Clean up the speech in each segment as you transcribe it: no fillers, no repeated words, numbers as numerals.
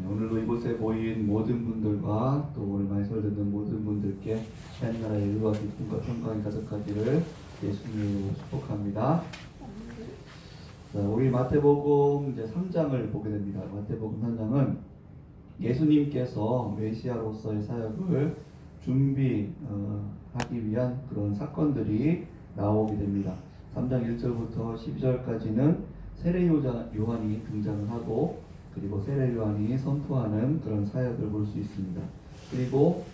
오늘도 이곳에 모인 모든 분들과 또 오늘 말씀을 듣는 모든 분들께 하나님나라의 의와 기쁨과 평강이 가득하기를 예수님으로 축복합니다. 자, 우리 마태복음 이제 3장을 보게 됩니다. 마태복음 3장은 예수님께서 메시아로서의 사역을 준비하기 위한 그런 사건들이 나오게 됩니다. 3장 1절부터 12절까지는 세례 요한이 등장을 하고, 그리고 세례 요한이 선포하는 그런 사역을 볼 수 있습니다. 그리고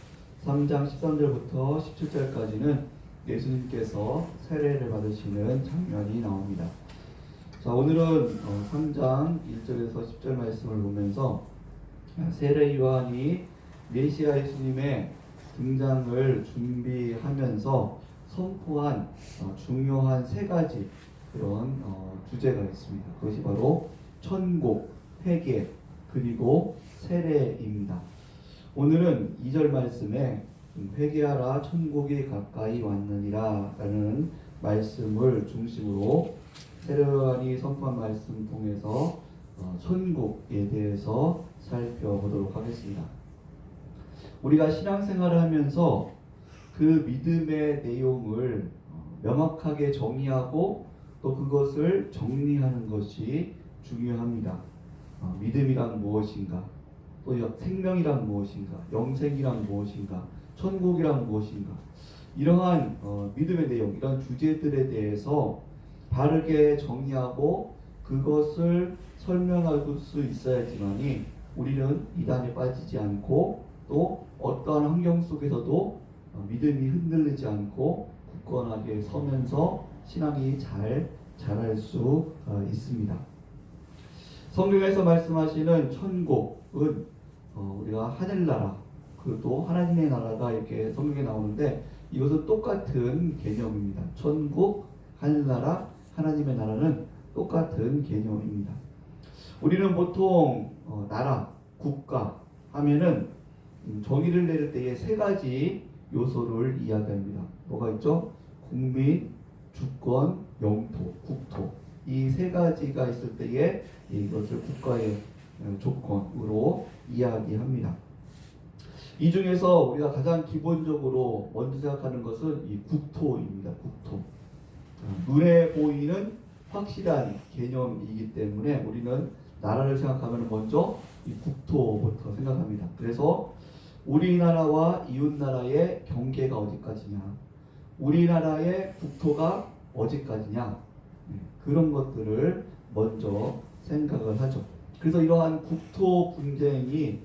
3장 13절부터 17절까지는 예수님께서 세례를 받으시는 장면이 나옵니다. 자, 오늘은 3장 1절에서 10절 말씀을 보면서 세례 요한이 메시아 예수님의 등장을 준비하면서 선포한 중요한 세 가지 그런 주제가 있습니다. 그것이 바로 천국, 회개, 그리고 세례입니다. 오늘은 2절 말씀에 회개하라 천국이 가까이 왔느니라 라는 말씀을 중심으로 세례 요한이 선포한 말씀 통해서 천국에 대해서 살펴보도록 하겠습니다. 우리가 신앙생활을 하면서 그 믿음의 내용을 명확하게 정의하고 또 그것을 정리하는 것이 중요합니다. 믿음이란 무엇인가, 또 생명이란 무엇인가, 영생이란 무엇인가, 천국이란 무엇인가, 이러한 믿음의 내용, 이런 주제들에 대해서 바르게 정리하고 그것을 설명할 수 있어야지만이 우리는 이단에 빠지지 않고 또 어떠한 환경 속에서도 믿음이 흔들리지 않고 굳건하게 서면서 신앙이 잘 자랄 수 있습니다. 성경에서 말씀하시는 천국은 우리가 하늘나라, 그것도 하나님의 나라가 이렇게 성경에 나오는데 이것은 똑같은 개념입니다. 천국, 하늘나라, 하나님의 나라는 똑같은 개념입니다. 우리는 보통 나라, 국가 하면은 정의를 내릴 때에 세 가지 요소를 이야기합니다. 뭐가 있죠? 국민, 주권, 영토, 국토. 이 세 가지가 있을 때에 이것을 국가의 조건으로 이야기합니다. 이 중에서 우리가 가장 기본적으로 먼저 생각하는 것은 이 국토입니다. 국토. 눈에 보이는 확실한 개념이기 때문에 우리는 나라를 생각하면 먼저 이 국토부터 생각합니다. 그래서 우리나라와 이웃나라의 경계가 어디까지냐, 우리나라의 국토가 어디까지냐, 그런 것들을 먼저 생각을 하죠. 그래서 이러한 국토 분쟁이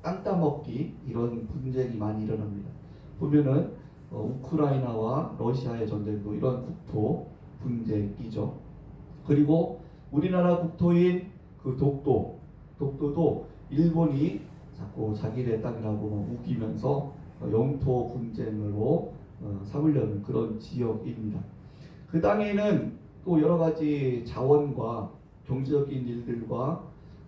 땅 따먹기, 이런 분쟁이 많이 일어납니다. 보면은 우크라이나와 러시아의 전쟁도 이런 국토 분쟁이죠. 그리고 우리나라 국토인 그 독도도 일본이 자꾸 자기네 땅이라고 우기면서 영토 분쟁으로 삼으려는 그런 지역입니다. 그 땅에는 또 여러 가지 자원과 경제적인 일들과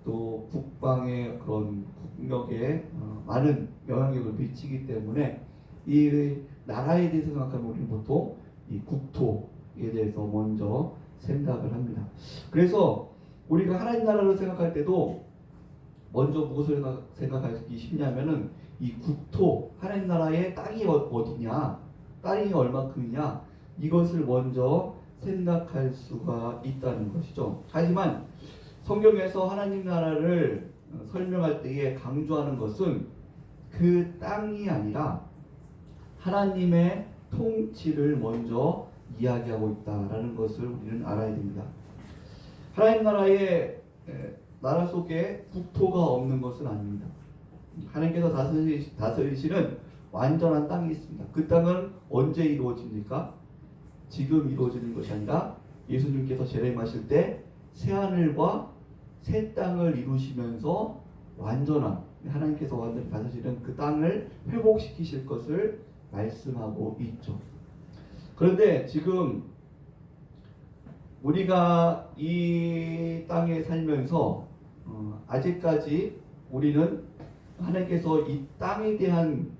또 국방의 그런 국력에 많은 영향력을 미치기 때문에 이 나라에 대해서 생각하면 우리는 보통 이 국토에 대해서 먼저 생각을 합니다. 그래서 우리가 하나님 나라를 생각할 때도 먼저 무엇을 생각하기 쉽냐면은 이 국토, 하나님 나라의 땅이 어디냐, 땅이 얼마큼이냐, 이것을 먼저 생각할 수가 있다는 것이죠. 하지만 성경에서 하나님 나라를 설명할 때에 강조하는 것은 그 땅이 아니라 하나님의 통치를 먼저 이야기하고 있다라는 것을 우리는 알아야 됩니다. 하나님 나라의 나라 속에 국토가 없는 것은 아닙니다. 하나님께서 다스리시는 완전한 땅이 있습니다. 그 땅은 언제 이루어집니까? 지금 이루어지는 것이 아니라 예수님께서 재림하실 때 새하늘과 새 땅을 이루시면서 완전한, 하나님께서 완전히 다스리는 그 땅을 회복시키실 것을 말씀하고 있죠. 그런데 지금 우리가 이 땅에 살면서 아직까지 우리는 하나님께서 이 땅에 대한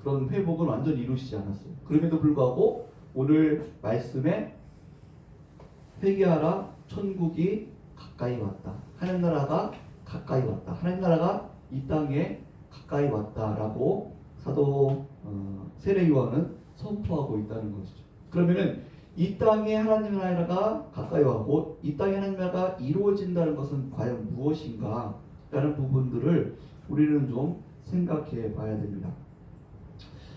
그런 회복은 완전히 이루시지 않았어요. 그럼에도 불구하고 오늘 말씀에 회개하라 천국이 가까이 왔다, 하늘나라가 가까이 왔다. 하나님 나라가 이 땅에 가까이 왔다라고 사도 세례 요한은 선포하고 있다는 것이죠. 그러면은 이 땅에 하나님 나라가 가까이 와고 이 땅에 하나님 나라가 이루어진다는 것은 과연 무엇인가? 라는 부분들을 우리는 좀 생각해 봐야 됩니다.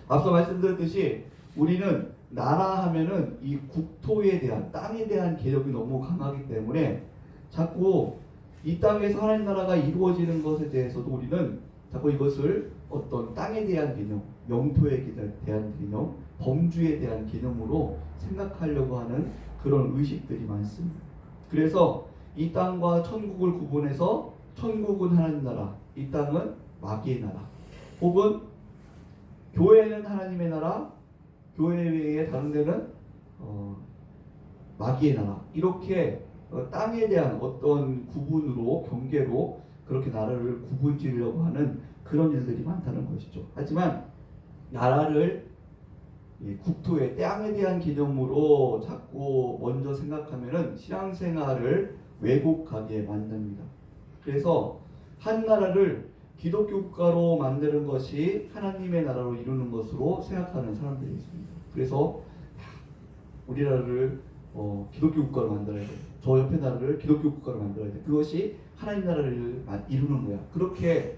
앞서 말씀드렸듯이 우리는 나라 하면은 이 국토에 대한 땅에 대한 개념이 너무 강하기 때문에 자꾸 이 땅에서 하나님 나라가 이루어지는 것에 대해서도 우리는 자꾸 이것을 어떤 땅에 대한 개념, 영토에 대한 개념, 범주에 대한 개념으로 생각하려고 하는 그런 의식들이 많습니다. 그래서 이 땅과 천국을 구분해서 천국은 하나님 나라, 이 땅은 마귀의 나라, 혹은 교회는 하나님의 나라, 교회 외에 다른 데는 마귀의 나라, 이렇게 땅에 대한 어떤 구분으로 경계로 그렇게 나라를 구분 지으려고 하는 그런 일들이 많다는 것이죠. 하지만 나라를 국토의 땅에 대한 개념으로 자꾸 먼저 생각하면은 신앙생활을 왜곡하게 만듭니다. 그래서 한 나라를 기독교 국가로 만드는 것이 하나님의 나라로 이루는 것으로 생각하는 사람들이 있습니다. 그래서 우리나라를 기독교 국가로 만들어야 돼. 저 옆에 나라를 기독교 국가로 만들어야 돼. 그것이 하나님 나라를 이루는 거야. 그렇게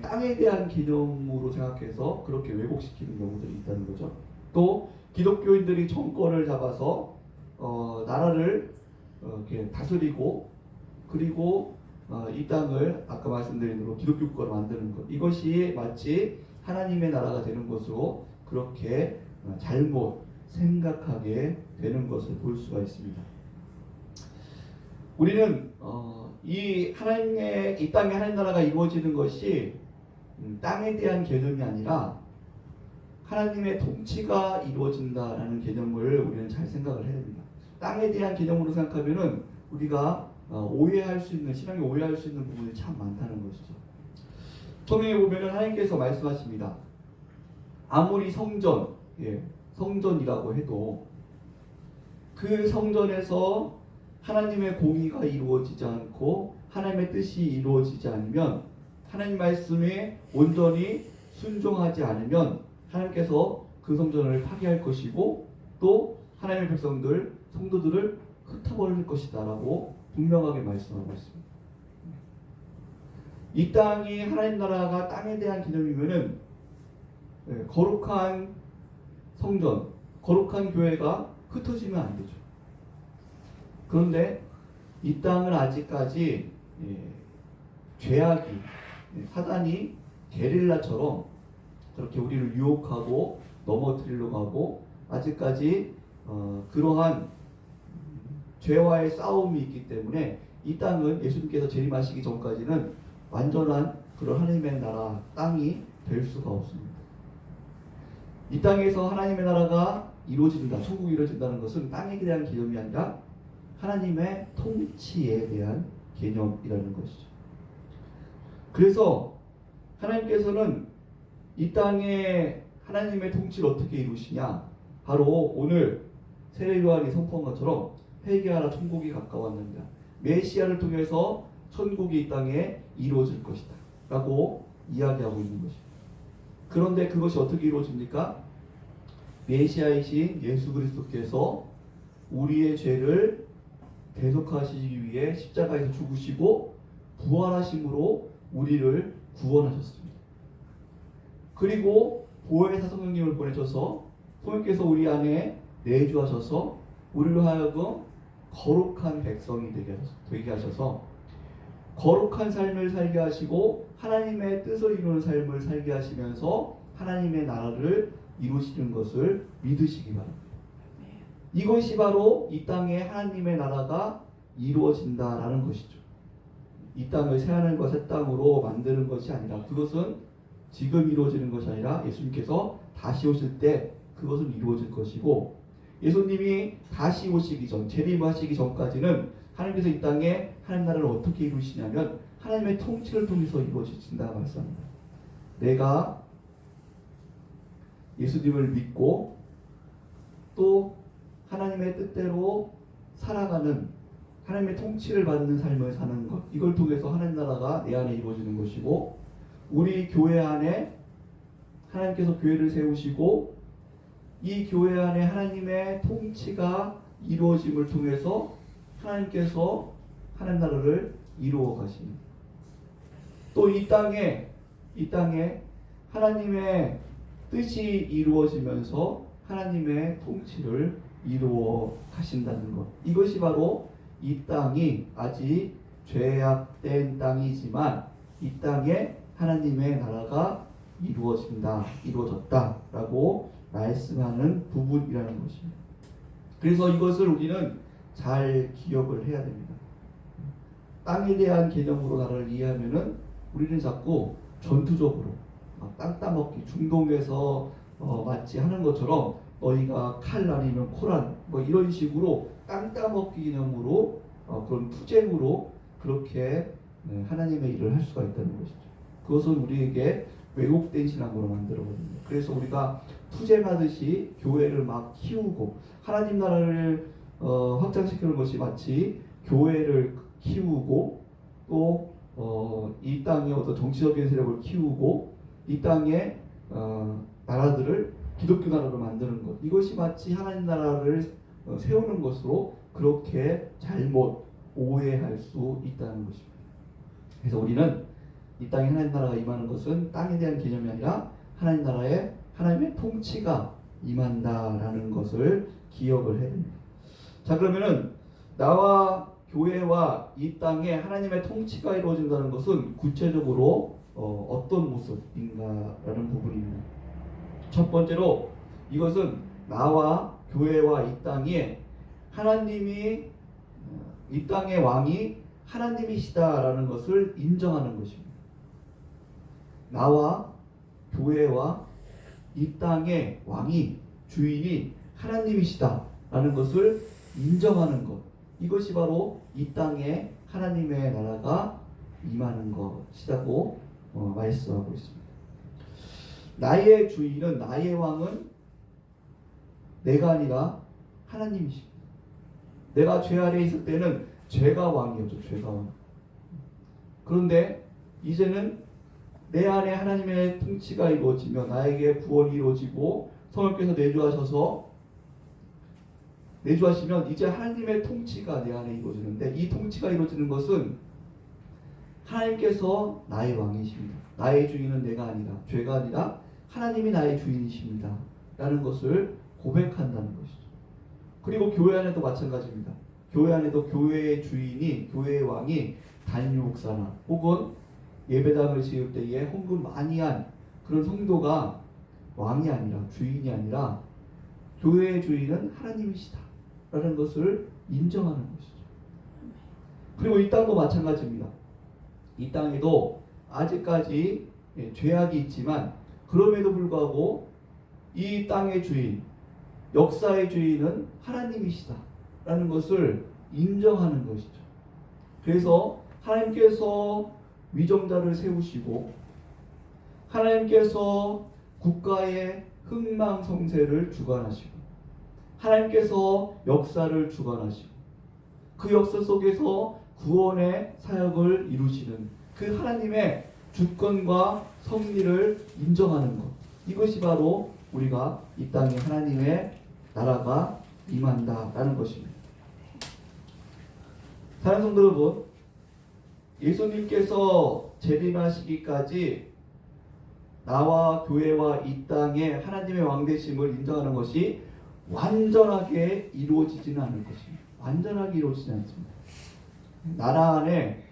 땅에 대한 개념으로 생각해서 그렇게 왜곡시키는 경우들이 있다는 거죠. 또 기독교인들이 정권을 잡아서 나라를 이렇게 다스리고 그리고 이 땅을 아까 말씀드린 대로 기독교 국가로 만드는 것, 이것이 마치 하나님의 나라가 되는 것으로 그렇게 잘못 생각하게 되는 것을 볼 수가 있습니다. 우리는 이 땅에 하나님 나라가 이루어지는 것이 땅에 대한 개념이 아니라 하나님의 통치가 이루어진다라는 개념을 우리는 잘 생각을 해야 됩니다. 땅에 대한 개념으로 생각하면은 우리가 오해할 수 있는, 신앙에 오해할 수 있는 부분이 참 많다는 것이죠. 성경에 보면은 하나님께서 말씀하십니다. 아무리 성전이라고 해도 그 성전에서 하나님의 공의가 이루어지지 않고 하나님의 뜻이 이루어지지 않으면, 하나님 말씀에 온전히 순종하지 않으면 하나님께서 그 성전을 파괴할 것이고 또 하나님의 백성들, 성도들을 흩어버릴 것이다 라고 분명하게 말씀하고 있습니다. 이 땅이 하나님 나라가 땅에 대한 개념이면은 거룩한 성전, 거룩한 교회가 흩어지면 안 되죠. 그런데 이 땅은 아직까지 죄악이, 사단이 게릴라처럼 그렇게 우리를 유혹하고 넘어뜨리려고 하고 아직까지 그러한 죄와의 싸움이 있기 때문에 이 땅은 예수님께서 재림하시기 전까지는 완전한 그런 하나님의 나라 땅이 될 수가 없습니다. 이 땅에서 하나님의 나라가 이루어진다, 천국이 이루어진다는 것은 땅에 대한 개념이 아니라 하나님의 통치에 대한 개념이라는 것이죠. 그래서 하나님께서는 이 땅에 하나님의 통치를 어떻게 이루시냐, 바로 오늘 세례 요한이 선포한 것처럼 회개하라 천국이 가까웠느니라, 메시아를 통해서 천국이 이 땅에 이루어질 것이다 라고 이야기하고 있는 것입니다. 그런데 그것이 어떻게 이루어집니까? 메시아이신 예수 그리스도께서 우리의 죄를 대속하시기 위해 십자가에서 죽으시고 부활하심으로 우리를 구원하셨습니다. 그리고 보혜사 성령님을 보내셔서 성령께서 우리 안에 내주하셔서 우리로 하여금 거룩한 백성이 되게 하셔서 거룩한 삶을 살게 하시고 하나님의 뜻을 이루는 삶을 살게 하시면서 하나님의 나라를 이루시는 것을 믿으시기 바랍니다. 이것이 바로 이 땅에 하나님의 나라가 이루어진다라는 것이죠. 이 땅을 새하늘과 새 땅으로 만드는 것이 아니라, 그것은 지금 이루어지는 것이 아니라 예수님께서 다시 오실 때 그것은 이루어질 것이고, 예수님이 다시 오시기 전, 재림하시기 전까지는 하나님께서 이 땅에 하나님 나라를 어떻게 이루시냐면 하나님의 통치를 통해서 이루어진다 말씀합니다. 내가 예수님을 믿고 또 하나님의 뜻대로 살아가는 하나님의 통치를 받는 삶을 사는 것, 이걸 통해서 하나님 나라가 내 안에 이루어지는 것이고, 우리 교회 안에 하나님께서 교회를 세우시고 이 교회 안에 하나님의 통치가 이루어짐을 통해서 하나님께서 하나님 나라를 이루어 가십니다. 또 이 땅에 하나님의 뜻이 이루어지면서 하나님의 통치를 이루어 가신다는 것, 이것이 바로 이 땅이 아직 죄악된 땅이지만 이 땅에 하나님의 나라가 이루어졌다라고 말씀하는 부분이라는 것입니다. 그래서 이것을 우리는 잘 기억을 해야 됩니다. 땅에 대한 개념으로 나라를 이해하면은 우리는 자꾸 전투적으로 땅 따먹기, 중동에서 마치 하는 것처럼 너희가 칼 아니면 코란 뭐 이런 식으로 땅 따먹기 개념으로 그런 투쟁으로 그렇게 하나님의 일을 할 수가 있다는 것이죠. 그것은 우리에게 왜곡된 신앙으로 만들어버립니다. 그래서 우리가 투쟁하듯이 교회를 막 키우고 하나님 나라를 확장시키는 것이 마치 교회를 키우고 또 이 땅의 어떤 정치적인 세력을 키우고 이 땅의 나라들을 기독교 나라로 만드는 것, 이것이 마치 하나님 나라를 세우는 것으로 그렇게 잘못 오해할 수 있다는 것입니다. 그래서 우리는 이 땅에 하나님 나라가 임하는 것은 땅에 대한 개념이 아니라 하나님 나라에 하나님의 통치가 임한다라는 것을 기억을 해야 됩니다. 자, 그러면은 나와 교회와 이 땅에 하나님의 통치가 이루어진다는 것은 구체적으로 어떤 모습인가라는 부분입니다. 첫 번째로 이것은 나와 교회와 이 땅에 하나님이 이 땅의 왕이 하나님이시다라는 것을 인정하는 것입니다. 나와 교회와 이 땅의 왕이 주인이 하나님이시다라는 것을 인정하는 것, 이것이 바로 이 땅에 하나님의 나라가 임하는 것이라고 말씀하고 있습니다. 나의 주인은, 나의 왕은 내가 아니라 하나님이십니다. 내가 죄 아래에 있을 때는 죄가 왕이었죠. 죄가 왕. 그런데 이제는 내 안에 하나님의 통치가 이루어지며 나에게 구원이 이루어지고 성령께서 내주하시면 이제 하나님의 통치가 내 안에 이루어지는데, 이 통치가 이루어지는 것은 하나님께서 나의 왕이십니다. 나의 주인은 내가 아니라, 죄가 아니라 하나님이 나의 주인이십니다 라는 것을 고백한다는 것이죠. 그리고 교회 안에도 마찬가지입니다. 교회 안에도 교회의 주인이, 교회의 왕이 단육사나 혹은 예배당을 지을 때에 헌금 많이 한 그런 성도가 왕이 아니라, 주인이 아니라 교회의 주인은 하나님이시다 라는 것을 인정하는 것이죠. 그리고 이 땅도 마찬가지입니다. 이 땅에도 아직까지 죄악이 있지만 그럼에도 불구하고 이 땅의 주인, 역사의 주인은 하나님이시다 라는 것을 인정하는 것이죠. 그래서 하나님께서 위정자를 세우시고 하나님께서 국가의 흥망성쇠를 주관하시고 하나님께서 역사를 주관하시고 그 역사 속에서 구원의 사역을 이루시는 그 하나님의 주권과 섭리를 인정하는 것, 이것이 바로 우리가 이 땅에 하나님의 나라가 임한다라는 것입니다. 사랑하는 성도 여러분, 예수님께서 재림하시기까지 나와 교회와 이 땅에 하나님의 왕되심을 인정하는 것이 완전하게 이루어지지는 않을 것입니다. 완전하게 이루어지지 않습니다. 나라 안에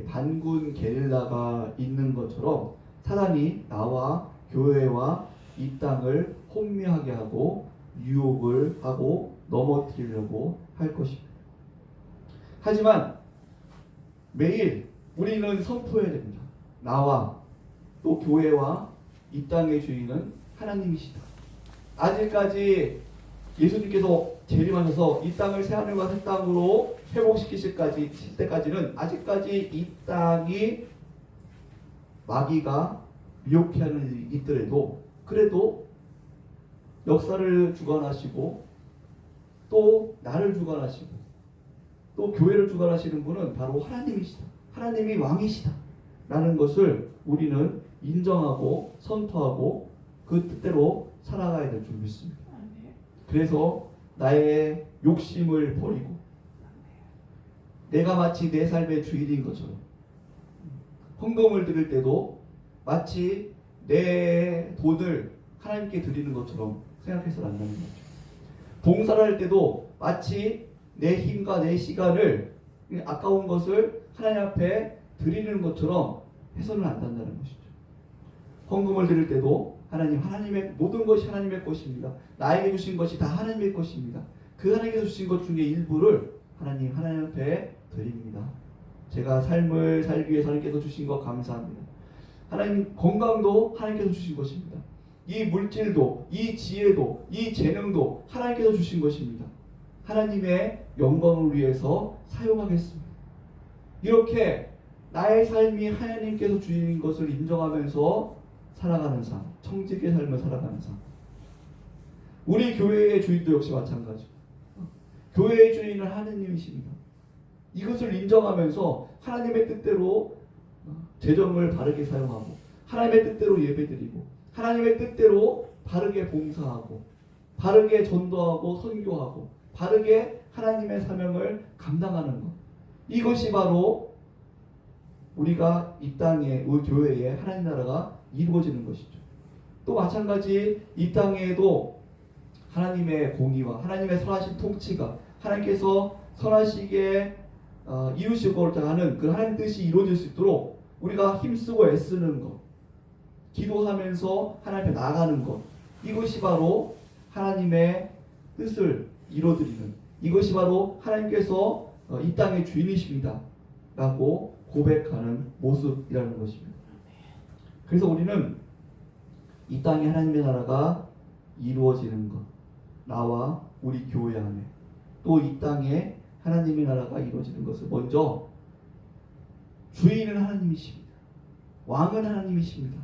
반군 게릴라가 있는 것처럼 사단이 나와 교회와 이 땅을 혼미하게 하고 유혹을 하고 넘어뜨리려고 할 것입니다. 하지만 매일 우리는 선포해야 됩니다. 나와 또 교회와 이 땅의 주인은 하나님이시다. 아직까지 예수님께서 재림하셔서 이 땅을 새하늘과 새 땅으로 회복시키실 때까지는 아직까지 이 땅이 마귀가 미혹해 하는 일이 있더라도 그래도 역사를 주관하시고 또 나를 주관하시고 또 교회를 주관하시는 분은 바로 하나님이시다. 하나님이 왕이시다. 라는 것을 우리는 인정하고 선포하고 그 뜻대로 살아가야 될 줄 믿습니다. 그래서 나의 욕심을 버리고 내가 마치 내 삶의 주인인 것처럼 헌금을 드릴 때도 마치 내 돈을 하나님께 드리는 것처럼 생각해서는 안 되는 거죠. 봉사를 할 때도 마치 내 힘과 내 시간을 아까운 것을 하나님 앞에 드리는 것처럼 해서는 안 된다는 것이죠. 헌금을 드릴 때도 하나님의 모든 것이 하나님의 것입니다. 나에게 주신 것이 다 하나님의 것입니다. 그 하나님께서 주신 것 중에 일부를 하나님 앞에 드립니다. 제가 삶을 살기 위해서 하나님께서 주신 것 감사합니다. 하나님 건강도 하나님께서 주신 것입니다. 이 물질도, 이 지혜도, 이 재능도 하나님께서 주신 것입니다. 하나님의 영광을 위해서 사용하겠습니다. 이렇게 나의 삶이 하나님께서 주신 것을 인정하면서 살아가는 삶, 청지기의 삶을 살아가는 삶. 우리 교회의 주인도 역시 마찬가지고 교회의 주인은 하나님이십니다. 이것을 인정하면서 하나님의 뜻대로 재정을 바르게 사용하고 하나님의 뜻대로 예배드리고 하나님의 뜻대로 바르게 봉사하고 바르게 전도하고 선교하고 바르게 하나님의 사명을 감당하는 것. 이것이 바로 우리가 이 땅에 우리 교회에 하나님 나라가 이루어지는 것이죠. 또 마찬가지 이 땅에도 하나님의 공의와 하나님의 선하신 통치가 하나님께서 선하시게 이루시고자 하는 그 하나님 뜻이 이루어질 수 있도록 우리가 힘쓰고 애쓰는 것, 기도하면서 하나님 앞에 나아가는 것, 이것이 바로 하나님의 뜻을 이루어드리는, 이것이 바로 하나님께서 이 땅의 주인이십니다 라고 고백하는 모습이라는 것입니다. 그래서 우리는 이 땅에 하나님의 나라가 이루어지는 것, 나와 우리 교회 안에 또 이 땅에 하나님의 나라가 이루어지는 것을 먼저 주인은 하나님이십니다. 왕은 하나님이십니다.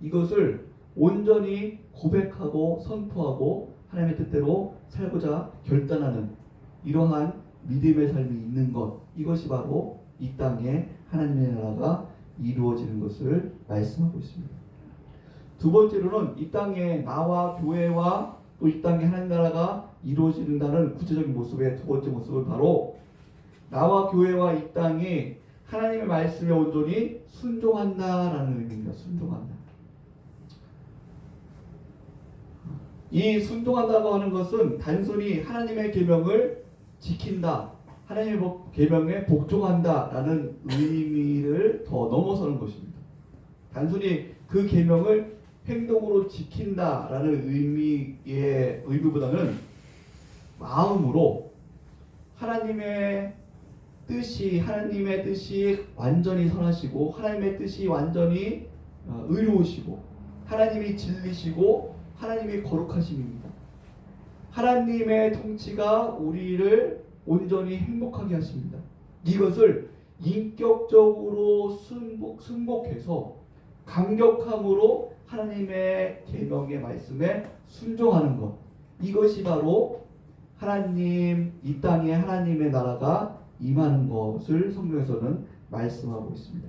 이것을 온전히 고백하고 선포하고 하나님의 뜻대로 살고자 결단하는 이러한 믿음의 삶이 있는 것, 이것이 바로 이 땅에 하나님의 나라가 이루어지는 것을 말씀하고 있습니다. 두 번째로는 이 땅에 나와 교회와 또 이 땅에 하나님 나라가 이루어진다는 구체적인 모습의 두 번째 모습은 바로 나와 교회와 이 땅이 하나님의 말씀에 온전히 순종한다라는 의미입니다. 순종한다. 이 순종한다고 하는 것은 단순히 하나님의 계명을 지킨다, 하나님의 계명에 복종한다라는 의미를 더 넘어서는 것입니다. 단순히 그 계명을 행동으로 지킨다라는 의미보다는 마음으로 하나님의 뜻이 완전히 선하시고 하나님의 뜻이 완전히 의로우시고 하나님이 진리시고 하나님이 거룩하심입니다. 하나님의 통치가 우리를 온전히 행복하게 하십니다. 이것을 인격적으로 승복해서 강력함으로 하나님의 계명의 말씀에 순종하는 것, 이것이 바로 하나님 이 땅에 하나님의 나라가 임하는 것을 성경에서는 말씀하고 있습니다.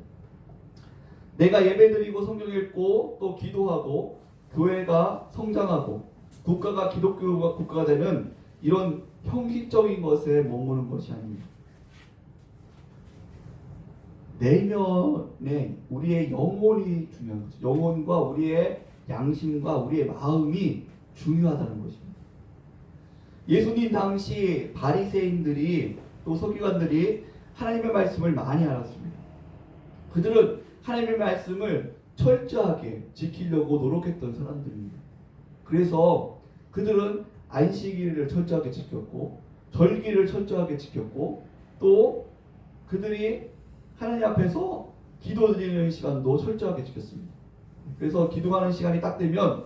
내가 예배드리고 성경 읽고 또 기도하고 교회가 성장하고 국가가 기독교 국가가 되는 이런 형식적인 것에 머무는 것이 아닙니다. 내면에 우리의 영혼이 중요한 거죠. 영혼과 우리의 양심과 우리의 마음이 중요하다는 것입니다. 예수님 당시 바리새인들이 또 서기관들이 하나님의 말씀을 많이 알았습니다. 그들은 하나님의 말씀을 철저하게 지키려고 노력했던 사람들입니다. 그래서 그들은 안식일을 철저하게 지켰고 절기를 철저하게 지켰고 또 그들이 하나님 앞에서 기도드리는 시간도 철저하게 지켰습니다. 그래서 기도하는 시간이 딱 되면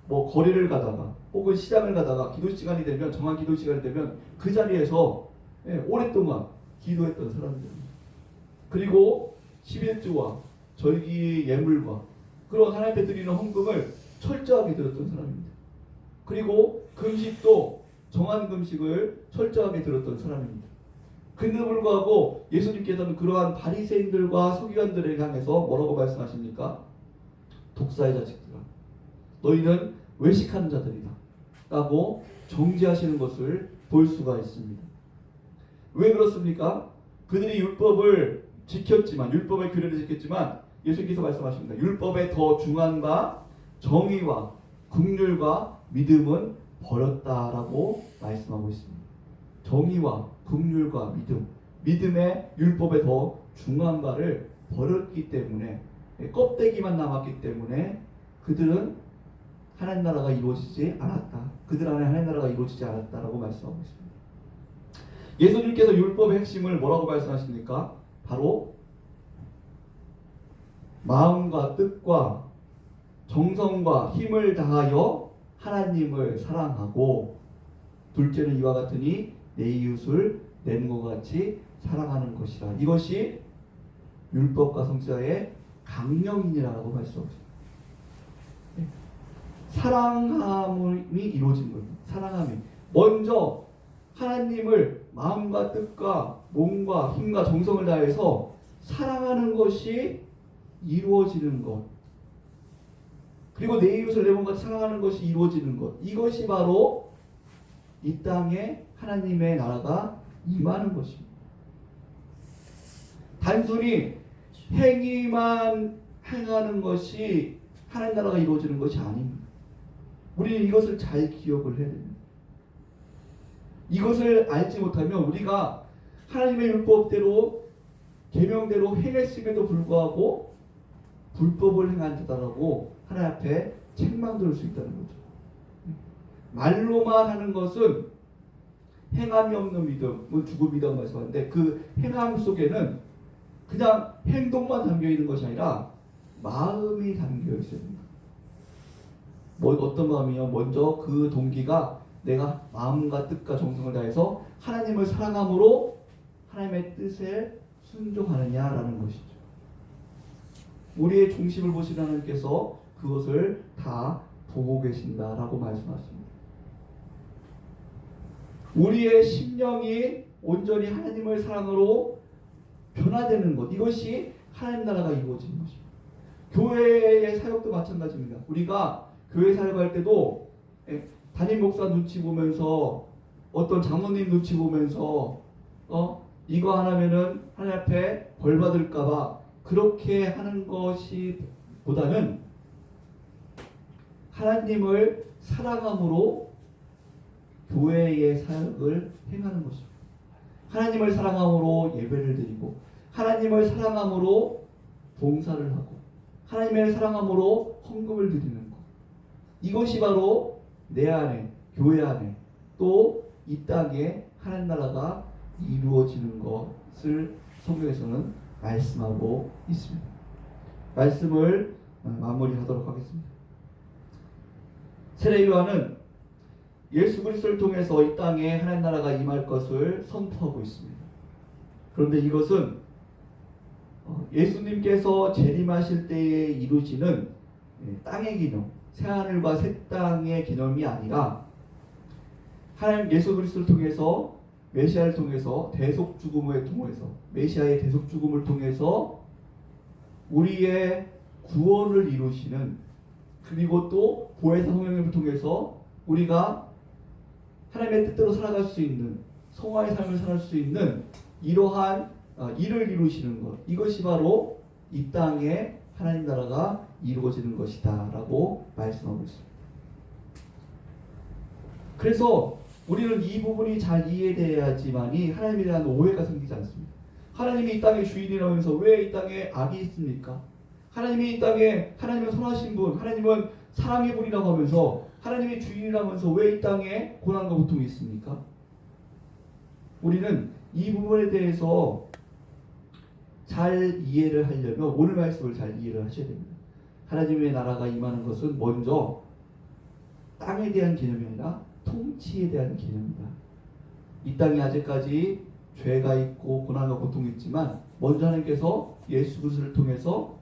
거리를 가다가 혹은 시장을 가다가 기도 시간이 되면 정한 기도 시간이 되면 그 자리에서 오랫동안 기도했던 사람들입니다. 그리고 11조와 절기 예물과 그런 하나님 앞에 드리는 헌금을 철저하게 드렸던 사람입니다. 그리고 금식도 정한 금식을 철저하게 드렸던 사람입니다. 근데도 불구하고 예수님께서는 그러한 바리새인들과 서기관들을 향해서 뭐라고 말씀하십니까? 독사의 자식들아, 너희는 외식하는 자들이다 라고 정죄하시는 것을 볼 수가 있습니다. 왜 그렇습니까? 그들이 율법을 지켰지만, 율법의 규례를 지켰지만 예수님께서 말씀하십니다. 율법의 더 중한과 정의와 긍휼과 믿음은 버렸다라고 말씀하고 있습니다. 정의와 긍휼과 믿음, 믿음의 율법의 더 중한 바를 버렸기 때문에, 껍데기만 남았기 때문에 그들은 하나님 나라가 이루어지지 않았다. 그들 안에 하나님 나라가 이루어지지 않았다라고 말씀하고 있습니다. 예수님께서 율법의 핵심을 뭐라고 말씀하십니까? 바로 마음과 뜻과 정성과 힘을 다하여 하나님을 사랑하고, 둘째는 이와 같으니 내 이웃을 내 몸과 같이 사랑하는 것이라. 이것이 율법과 성자의 강령이라고 말씀하고 있습니다. 사랑함이 이루어진 겁니다. 사랑함이 먼저 하나님을 마음과 뜻과 몸과 힘과 정성을 다해서 사랑하는 것이 이루어지는 것, 그리고 내 이웃을 내 몸과 사랑하는 것이 이루어지는 것, 이것이 바로 이 땅에 하나님의 나라가 임하는 것입니다. 단순히 행위만 행하는 것이 하나님 나라가 이루어지는 것이 아닙니다. 우리는 이것을 잘 기억을 해야 됩니다. 이것을 알지 못하면 우리가 하나님의 율법대로 계명대로 행했음에도 불구하고 불법을 행한 자다라고 하나님 앞에 책망 들을 수 있다는 거죠. 말로만 하는 것은 행함이 없는 믿음은 죽음이라고 말씀하는데, 그 행함 속에는 그냥 행동만 담겨 있는 것이 아니라 마음이 담겨 있어야 됩니다. 어떤 마음이요? 먼저 그 동기가 내가 마음과 뜻과 정성을 다해서 하나님을 사랑함으로 하나님의 뜻에 순종하느냐라는 것이죠. 우리의 중심을 보시는 하나님께서 그것을 다 보고 계신다라고 말씀하십니다. 우리의 심령이 온전히 하나님을 사랑으로 변화되는 것, 이것이 하나님 나라가 이루어지는 것입니다. 교회의 사역도 마찬가지입니다. 우리가 교회 사역할 때도 담임 목사 눈치 보면서, 어떤 장로님 눈치 보면서 이거 안 하면은 하나님 앞에 벌 받을까봐 그렇게 하는 것이 보다는 하나님을 사랑함으로 교회의 사역을 행하는 것입니다. 하나님을 사랑함으로 예배를 드리고, 하나님을 사랑함으로 봉사를 하고, 하나님을 사랑함으로 헌금을 드리는 것, 이것이 바로 내 안에, 교회 안에, 또 이 땅에 하나님 나라가 이루어지는 것을 성경에서는 말씀하고 있습니다. 말씀을 마무리하도록 하겠습니다. 세례 요한은 예수 그리스도를 통해서 이 땅에 하나님 나라가 임할 것을 선포하고 있습니다. 그런데 이것은 예수님께서 재림하실 때에 이루어지는 땅의 개념, 새하늘과 새 땅의 개념이 아니라, 하나님 예수 그리스도를 통해서, 메시아를 통해서, 대속 죽음을 통해서, 메시아의 대속 죽음을 통해서 우리의 구원을 이루시는, 그리고 또 보혜사 성령님을 통해서 우리가 하나님의 뜻대로 살아갈 수 있는, 성화의 삶을 살 수 있는 이러한 일을 이루시는 것, 이것이 바로 이 땅에 하나님 나라가 이루어지는 것이다 라고 말씀하고 있습니다. 그래서 우리는 이 부분이 잘 이해돼야지만이 하나님에 대한 오해가 생기지 않습니다. 하나님이 이 땅의 주인이라면서 왜 이 땅에 악이 있습니까? 하나님이 이 땅에, 하나님은 선하신 분, 하나님은 사랑의 분이라고 하면서, 하나님이 주인이라면서 왜 이 땅에 고난과 고통이 있습니까? 우리는 이 부분에 대해서 잘 이해를 하려면 오늘 말씀을 잘 이해를 하셔야 됩니다. 하나님의 나라가 임하는 것은 먼저 땅에 대한 개념이 아니라 통치에 대한 개념이다. 이 땅에 아직까지 죄가 있고 고난과 고통이 있지만, 먼저 하나님께서 예수 그리스도를 통해서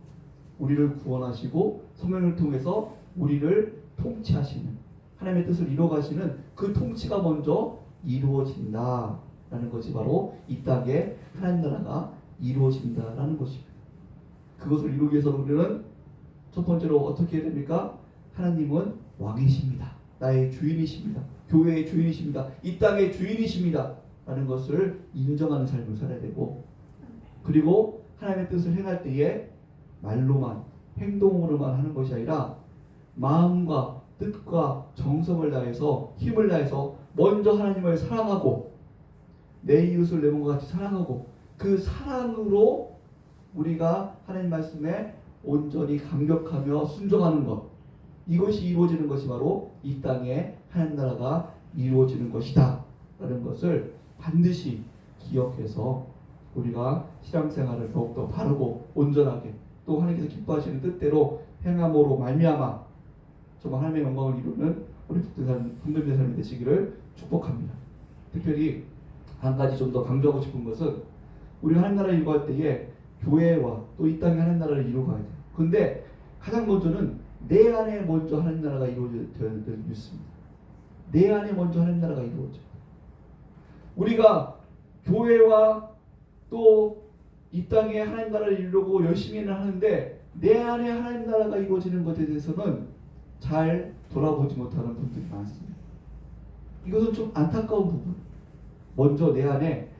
우리를 구원하시고 성령을 통해서 우리를 통치하시는, 하나님의 뜻을 이루어가시는 그 통치가 먼저 이루어진다 라는 것이 바로 이 땅에 하나님 나라가 이루어진다라는 것입니다. 그것을 이루기 위해서 우리는 첫 번째로 어떻게 해야 됩니까? 하나님은 왕이십니다. 나의 주인이십니다. 교회의 주인이십니다. 이 땅의 주인이십니다. 라는 것을 인정하는 삶을 살아야 되고, 그리고 하나님의 뜻을 행할 때에 말로만 행동으로만 하는 것이 아니라 마음과 뜻과 정성을 다해서 힘을 다해서 먼저 하나님을 사랑하고 내 이웃을 내 몸과 같이 사랑하고 그 사랑으로 우리가 하나님 말씀에 온전히 감격하며 순종하는 것, 이것이 이루어지는 것이 바로 이 땅에 하나님 나라가 이루어지는 것이다 라는 것을 반드시 기억해서 우리가 신앙생활을 더욱더 바르고 온전하게 또 하나님께서 기뻐하시는 뜻대로 행함으로 말미암아 정말 하나님의 영광을 이루는 우리 분들의 삶이 되시기를 축복합니다. 특별히 한 가지 좀 더 강조하고 싶은 것은 우리가 하나님 나라를 이루어갈 때에 교회와 또 이 땅에 하나님 나라를 이루어가야 돼요. 근데 가장 먼저는 내 안에 먼저 하나님 나라가 이루어져야 믿습니다. 내 안에 먼저 하나님 나라가 이루어져요. 우리가 교회와 또 이 땅에 하나님 나라를 이루려고 열심히는 하는데 내 안에 하나님 나라가 이루어지는 것에 대해서는 잘 돌아보지 못하는 분들이 많습니다. 이것은 좀 안타까운 부분. 먼저 내 안에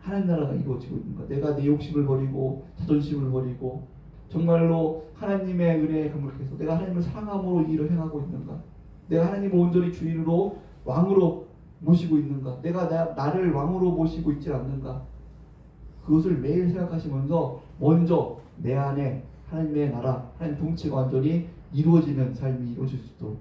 하나님 나라가 이루어지고 있는가? 내가 내 욕심을 버리고 자존심을 버리고 정말로 하나님의 은혜에 감격해서 내가 하나님을 사랑함으로 이 일을 행하고 있는가? 내가 하나님을 온전히 주인으로 왕으로 모시고 있는가? 내가 나를 왕으로 모시고 있지 않는가? 그것을 매일 생각하시면서 먼저 내 안에 하나님의 나라, 하나님 통치가 완전히 이루어지는 삶이 이루어질 수 있도록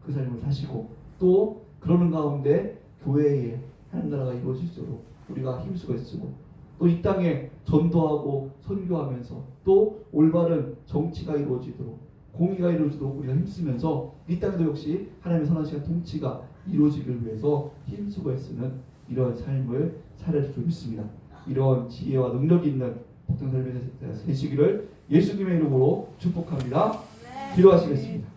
그 삶을 사시고 또 그러는 가운데 교회에 하나님 나라가 이루어질 수 있도록 우리가 힘쓰고 쓰고 또 이 땅에 전도하고 선교하면서 또 올바른 정치가 이루어지도록 공의가 이루어지도록 우리가 힘쓰면서 이 땅에도 역시 하나님의 선하신 통치가 이루어지길 위해서 힘쓰고 애쓰는 이런 삶을 살아야 줄 믿습니다. 이런 지혜와 능력이 있는 복된 삶이 되시기를 예수님의 이름으로 축복합니다. 기도하시겠습니다.